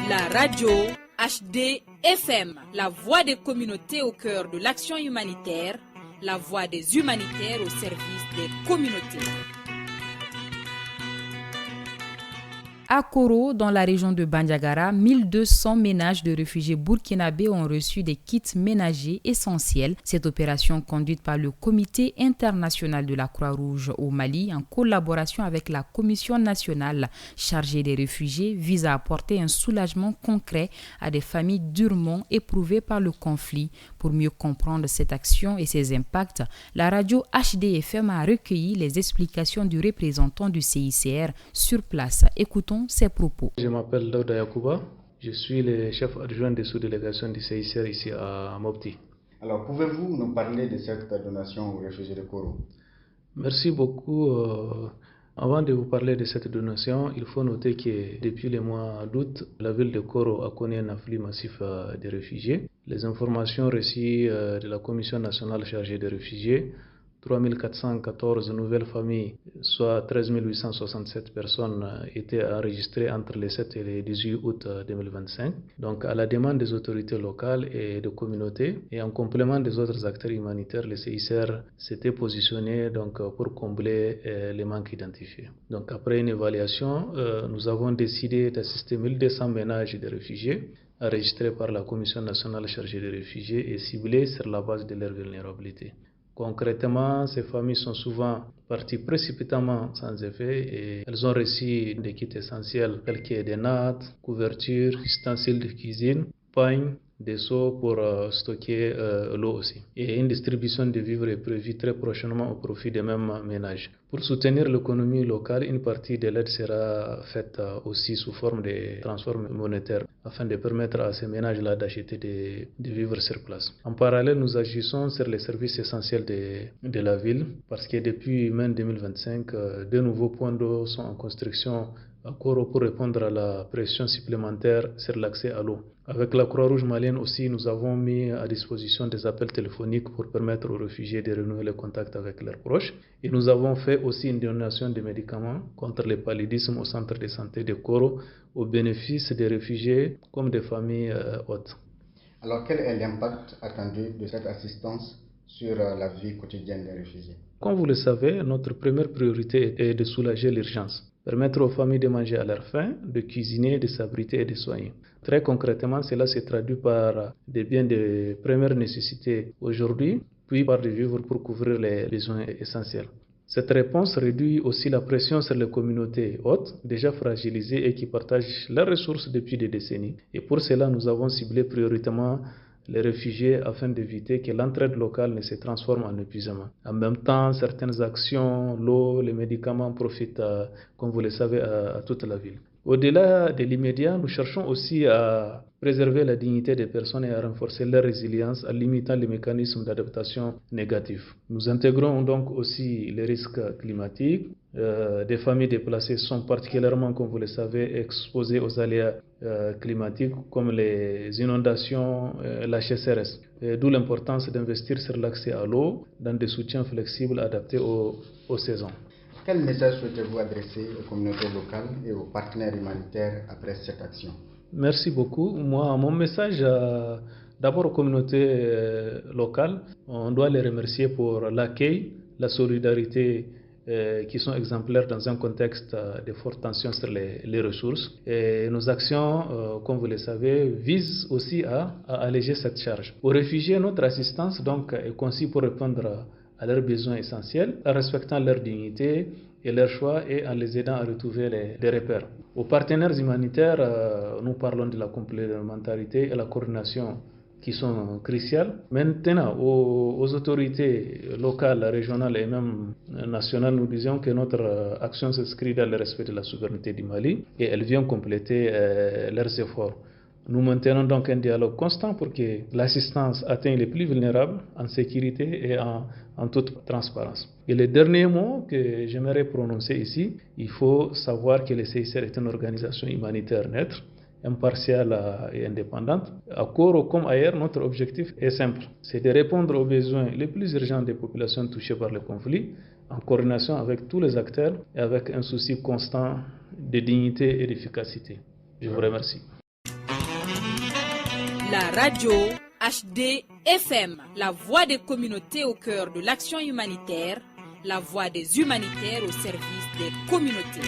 La radio HD FM, la voix des communautés au cœur de l'action humanitaire, la voix des humanitaires au service des communautés. À Koro, dans la région de Bandiagara, 1200 ménages de réfugiés burkinabés ont reçu des kits ménagers essentiels. Cette opération, conduite par le Comité international de la Croix-Rouge au Mali, en collaboration avec la Commission nationale chargée des réfugiés, vise à apporter un soulagement concret à des familles durement éprouvées par le conflit. Pour mieux comprendre cette action et ses impacts, la radio HDFM a recueilli les explications du représentant du CICR sur place. Écoutons ses propos. Je m'appelle Daouda Yakouba, je suis le chef adjoint de sous-délégation du CICR ici à Mopti. Alors, pouvez-vous nous parler de cette donation aux réfugiés de Koro? Merci beaucoup. Avant de vous parler de cette donation, il faut noter que depuis le mois d'août, la ville de Koro a connu un afflux massif de réfugiés. Les informations reçues de la Commission nationale chargée des réfugiés, 3414 nouvelles familles, soit 13 867 personnes étaient enregistrées entre le 7 et le 18 août 2025. Donc, à la demande des autorités locales et de communautés, et en complément des autres acteurs humanitaires, le CICR s'était positionné donc, pour combler les manques identifiés. Donc, après une évaluation, nous avons décidé d'assister 1200 ménages de réfugiés enregistrés par la Commission nationale chargée des réfugiés et ciblés sur la base de leur vulnérabilité. Concrètement, ces familles sont souvent parties précipitamment sans effet et elles ont reçu des kits essentiels tels que des nattes, couvertures, ustensiles de cuisine, pagnes, des seaux pour stocker l'eau aussi. Et une distribution de vivres est prévue très prochainement au profit des mêmes ménages. Pour soutenir l'économie locale, une partie de l'aide sera faite aussi sous forme de transfert monétaire afin de permettre à ces ménages-là d'acheter des vivres sur place. En parallèle, nous agissons sur les services essentiels de la ville parce que depuis mai 2025, de nouveaux points d'eau sont en construction à Koro pour répondre à la pression supplémentaire sur l'accès à l'eau. Avec la Croix-Rouge malienne aussi, nous avons mis à disposition des appels téléphoniques pour permettre aux réfugiés de renouer le contact avec leurs proches. Et nous avons fait aussi une donation de médicaments contre le paludisme au centre de santé de Koro au bénéfice des réfugiés comme des familles hôtes. Alors, quel est l'impact attendu de cette assistance sur la vie quotidienne des réfugiés? Comme vous le savez, notre première priorité est de soulager l'urgence. Permettre aux familles de manger à leur faim, de cuisiner, de s'abriter et de soigner. Très concrètement, cela se traduit par des biens de première nécessité aujourd'hui, puis par des vivres pour couvrir les besoins essentiels. Cette réponse réduit aussi la pression sur les communautés hôtes, déjà fragilisées et qui partagent leurs ressources depuis des décennies. Et pour cela, nous avons ciblé prioritairement les réfugiés afin d'éviter que l'entraide locale ne se transforme en épuisement. En même temps, certaines actions, l'eau, les médicaments profitent, comme vous le savez, à toute la ville. Au-delà de l'immédiat, nous cherchons aussi à préserver la dignité des personnes et à renforcer leur résilience en limitant les mécanismes d'adaptation négatifs. Nous intégrons donc aussi les risques climatiques. Des familles déplacées sont particulièrement, comme vous le savez, exposées aux aléas climatiques comme les inondations, la sécheresse. D'où l'importance d'investir sur l'accès à l'eau dans des soutiens flexibles adaptés aux saisons. Quel message souhaitez-vous adresser aux communautés locales et aux partenaires humanitaires après cette action? Merci beaucoup. Moi, mon message, d'abord aux communautés locales, on doit les remercier pour l'accueil, la solidarité qui sont exemplaires dans un contexte de forte tension sur les ressources. Et nos actions, comme vous le savez, visent aussi à alléger cette charge. Aux réfugiés, notre assistance donc, est conçue pour répondre à leurs besoins essentiels, en respectant leur dignité et leurs choix et en les aidant à retrouver les repères. Aux partenaires humanitaires, nous parlons de la complémentarité et la coordination qui sont cruciales. Maintenant, aux autorités locales, régionales et même nationales, nous disons que notre action s'inscrit dans le respect de la souveraineté du Mali et elle vient compléter leurs efforts. Nous maintenons donc un dialogue constant pour que l'assistance atteigne les plus vulnérables en sécurité et en toute transparence. Et le dernier mot que j'aimerais prononcer ici, il faut savoir que le CICR est une organisation humanitaire neutre, impartiale et indépendante. À Koro comme ailleurs, notre objectif est simple, c'est de répondre aux besoins les plus urgents des populations touchées par le conflit, en coordination avec tous les acteurs et avec un souci constant de dignité et d'efficacité. Je vous remercie. La radio HD FM, la voix des communautés au cœur de l'action humanitaire, la voix des humanitaires au service des communautés.